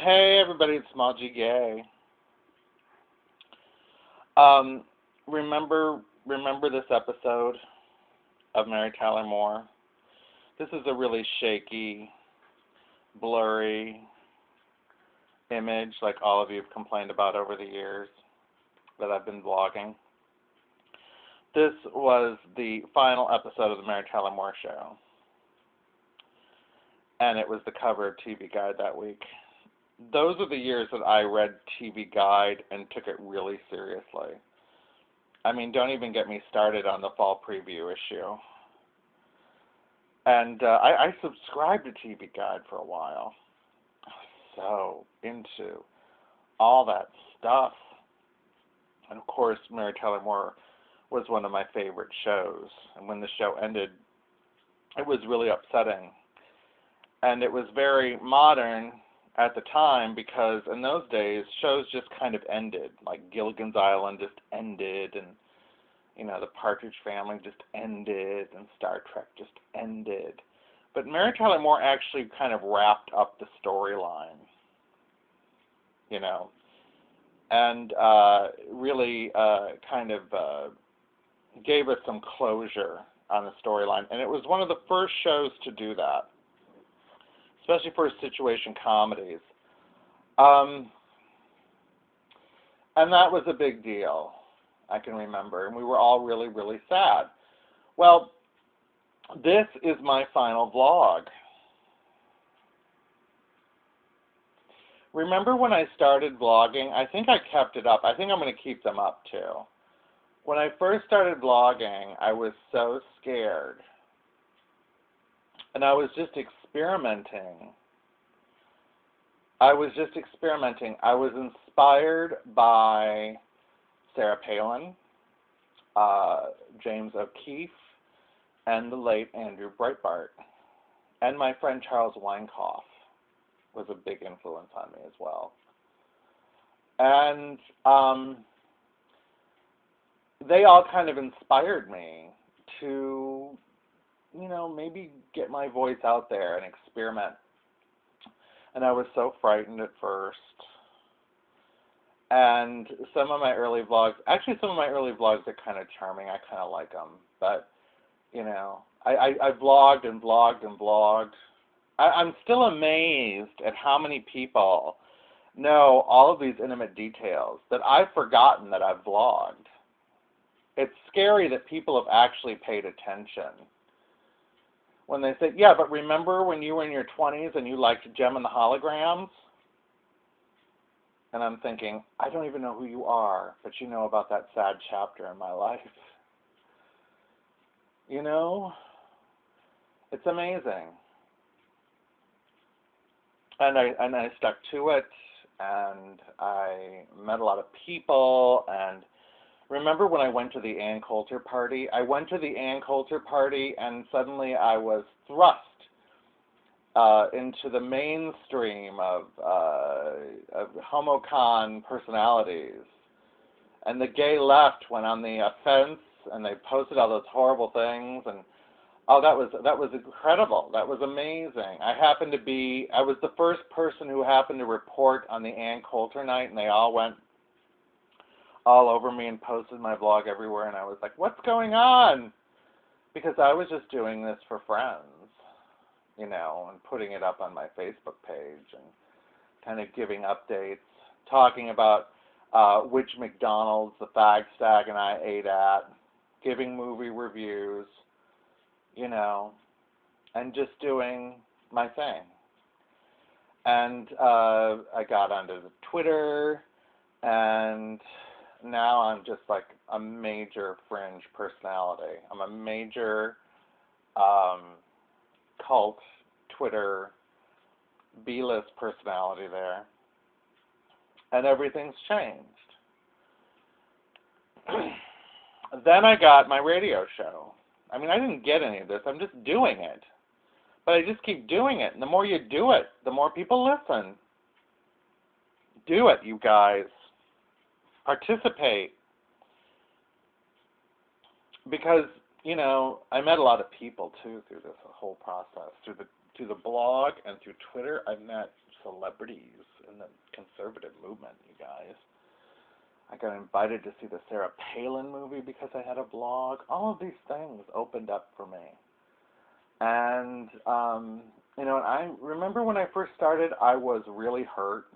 Hey everybody, it's Small G Gay. Um, remember this episode of Mary Tyler Moore? This is a really shaky, blurry image, like all of you have complained about over the years that I've been vlogging. This was the final episode of the Mary Tyler Moore Show, and it was the cover of TV Guide that week. Those are the years that I read TV Guide and took it really seriously. I mean, don't even get me started on the fall preview issue. And I subscribed to TV Guide for a while. I was so into all that stuff. And of course, Mary Tyler Moore was one of my favorite shows. And when the show ended, it was really upsetting. And it was very modern at the time because in those days, shows just kind of ended. Like Gilligan's Island just ended, and the Partridge Family just ended, and Star Trek just ended. But Mary Tyler Moore actually kind of wrapped up the storyline, and really kind of gave us some closure on the storyline. And it was one of the first shows to do that, especially for situation comedies. And that was a big deal, I can remember, and we were all really, really sad. Well, this is my final vlog. Remember when I started vlogging? I think I kept it up. I think I'm going to keep them up too. When I first started vlogging, I was so scared. And I was just experimenting. I was inspired by Sarah Palin, James O'Keefe, and the late Andrew Breitbart. And my friend Charles Weinkauf was a big influence on me as well. And they all kind of inspired me to, maybe get my voice out there and experiment. And I was so frightened at first. And some of my early vlogs are kind of charming. I kind of like them. But, I vlogged and vlogged and vlogged. I'm still amazed at how many people know all of these intimate details that I've forgotten that I've vlogged. It's scary that people have actually paid attention. When they say, yeah, but remember when you were in your 20s and you liked Jem and the Holograms? And I'm thinking, I don't even know who you are, but you know about that sad chapter in my life. It's amazing. And I stuck to it, and I met a lot of people. And remember when I went to the Ann Coulter party? I went to the Ann Coulter party, and suddenly I was thrust into the mainstream of homocon personalities. And the gay left went on the offense, and they posted all those horrible things. And that was incredible. That was amazing. I was the first person who happened to report on the Ann Coulter night, and they all went all over me and posted my vlog everywhere, and I was like, what's going on? Because I was just doing this for friends, and putting it up on my Facebook page and kind of giving updates, talking about which McDonald's the Fag Stag and I ate at, giving movie reviews, and just doing my thing. And I got onto the Twitter, and now I'm just like a major fringe personality. I'm a major cult Twitter B-list personality there. And everything's changed. Then I got my radio show. I mean, I didn't get any of this. I'm just doing it. But I just keep doing it. And the more you do it, the more people listen. Do it, you guys. Participate. Because, I met a lot of people, too, through this whole process. Through the blog and through Twitter, I've met celebrities in the conservative movement, you guys. I got invited to see the Sarah Palin movie because I had a blog. All of these things opened up for me. And, I remember when I first started, I was really hurt.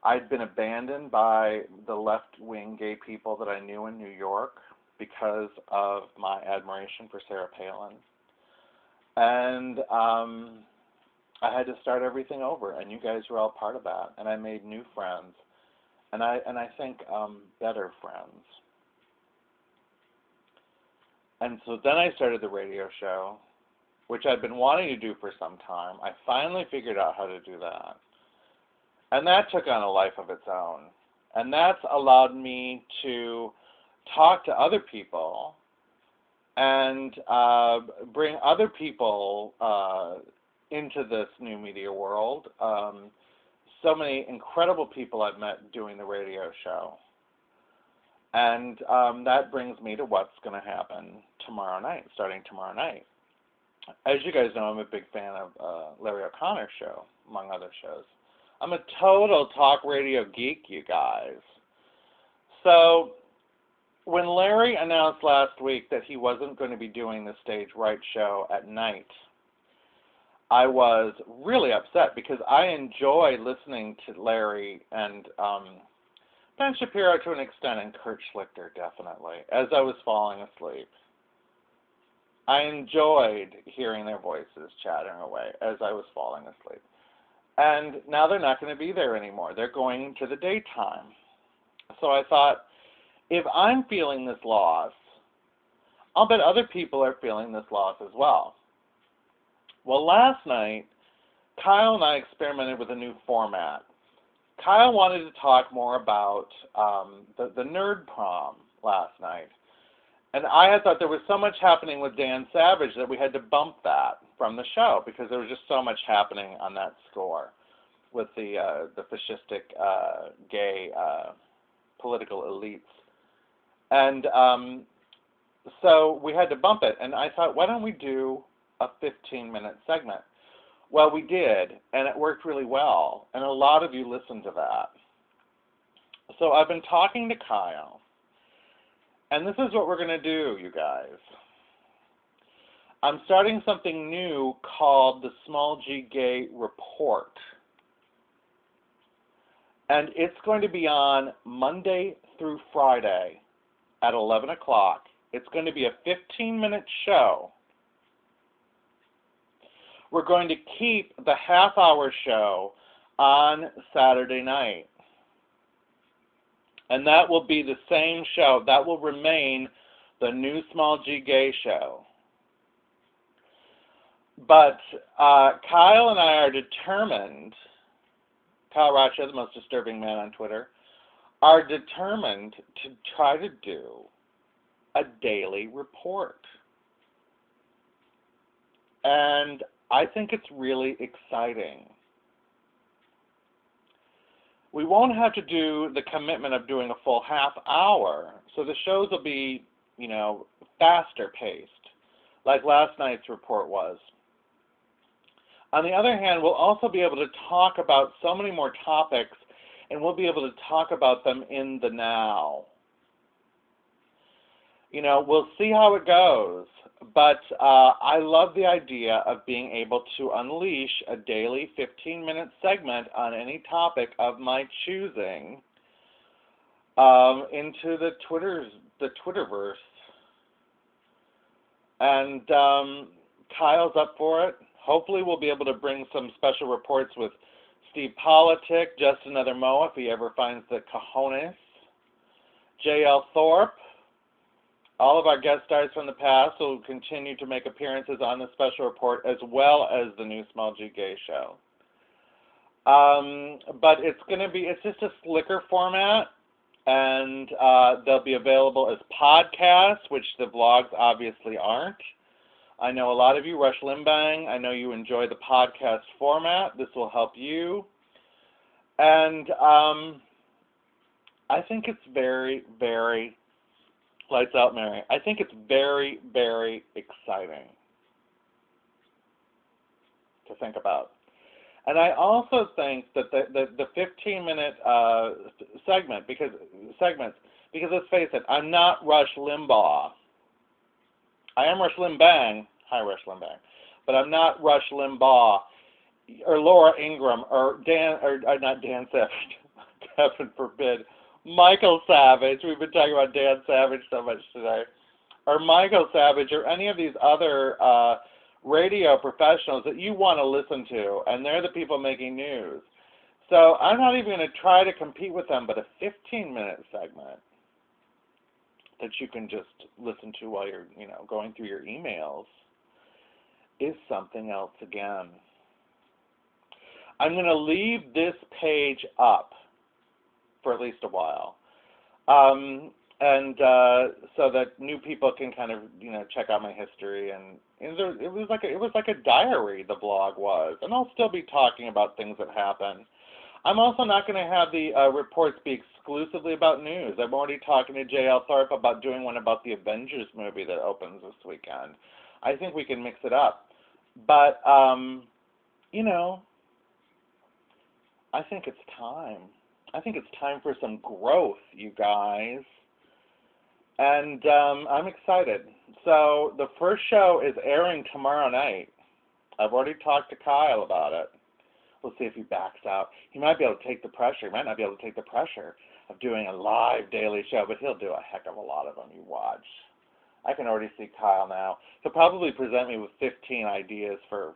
I'd been abandoned by the left-wing gay people that I knew in New York because of my admiration for Sarah Palin. And I had to start everything over, and you guys were all part of that. And I made new friends, and I think better friends. And so then I started the radio show, which I'd been wanting to do for some time. I finally figured out how to do that. And that took on a life of its own. And that's allowed me to talk to other people and bring other people into this new media world. So many incredible people I've met doing the radio show. And that brings me to what's going to happen tomorrow night, starting tomorrow night. As you guys know, I'm a big fan of Larry O'Connor's show, among other shows. I'm a total talk radio geek, you guys. So when Larry announced last week that he wasn't going to be doing the Stage Right show at night, I was really upset because I enjoy listening to Larry and Ben Shapiro to an extent, and Kurt Schlichter definitely, as I was falling asleep. I enjoyed hearing their voices chattering away as I was falling asleep. And now they're not going to be there anymore. They're going to the daytime. So I thought, if I'm feeling this loss, I'll bet other people are feeling this loss as well. Well, last night, Kyle and I experimented with a new format. Kyle wanted to talk more about the Nerd Prom last night. And I had thought there was so much happening with Dan Savage that we had to bump that from the show because there was just so much happening on that score with the fascistic gay political elites. And so we had to bump it. And I thought, why don't we do a 15-minute segment? Well, we did, and it worked really well. And a lot of you listened to that. So I've been talking to Kyle. And this is what we're going to do, you guys. I'm starting something new called the Small G Gay Report. And it's going to be on Monday through Friday at 11 o'clock. It's going to be a 15-minute show. We're going to keep the half-hour show on Saturday night. And that will be the same show. That will remain the new Small G Gay show. But Kyle and I are determined, Kyle Rocha, the most disturbing man on Twitter, are determined to try to do a daily report. And I think it's really exciting. We won't have to do the commitment of doing a full half hour, so the shows will be, faster paced, like last night's report was. On the other hand, we'll also be able to talk about so many more topics, and we'll be able to talk about them in the now. We'll see how it goes, but I love the idea of being able to unleash a daily 15-minute segment on any topic of my choosing into the Twitterverse. And Kyle's up for it. Hopefully we'll be able to bring some special reports with Steve Politic, Just Another Mo if he ever finds the cojones, J.L. Thorpe. All of our guest stars from the past will continue to make appearances on the special report as well as the new Small G Gay show. But it's just a slicker format, and they'll be available as podcasts, which the vlogs obviously aren't. I know a lot of you, Rush Limbang, I know you enjoy the podcast format. This will help you. And I think it's very, very Lights out, Mary. I think it's very, very exciting to think about. And I also think that the 15-minute segments, because let's face it, I'm not Rush Limbaugh. I am Rush Limbang. Hi, Rush Limbang. But I'm not Rush Limbaugh or Laura Ingraham or not Dan Savage. Heaven forbid. Michael Savage. We've been talking about Dan Savage so much today. Or Michael Savage or any of these other radio professionals that you want to listen to, and they're the people making news. So I'm not even going to try to compete with them, but a 15-minute segment that you can just listen to while you're, going through your emails is something else again. I'm going to leave this page up for at least a while. So that new people can kind of, check out my history, and it was like a diary, the blog was, and I'll still be talking about things that happen. I'm also not going to have the reports be exclusively about news. I'm already talking to J.L. Thorpe about doing one about the Avengers movie that opens this weekend. I think we can mix it up, but I think it's time. I think it's time for some growth, you guys. And I'm excited. So the first show is airing tomorrow night. I've already talked to Kyle about it. We'll see if he backs out. He might be able to take the pressure. He might not be able to take the pressure of doing a live daily show, but he'll do a heck of a lot of them. You watch. I can already see Kyle now. He'll probably present me with 15 ideas for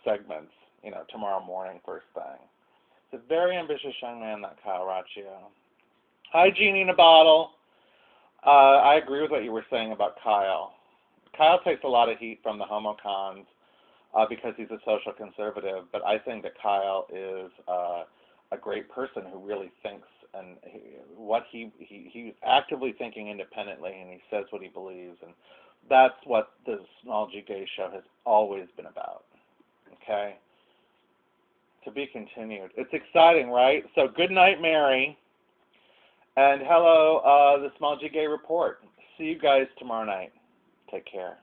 segments, tomorrow morning, first thing. It's a very ambitious young man, that Kyle Raccio. Hi, Genie in a Bottle. I agree with what you were saying about Kyle. Kyle takes a lot of heat from the homocons because he's a social conservative, but I think that Kyle is a great person who really thinks, and he's actively thinking independently, and he says what he believes, and that's what the Small G Gay Show has always been about. Okay? To be continued. It's exciting, right? So good night, Mary. And hello, the Small G Gay Report. See you guys tomorrow night. Take care.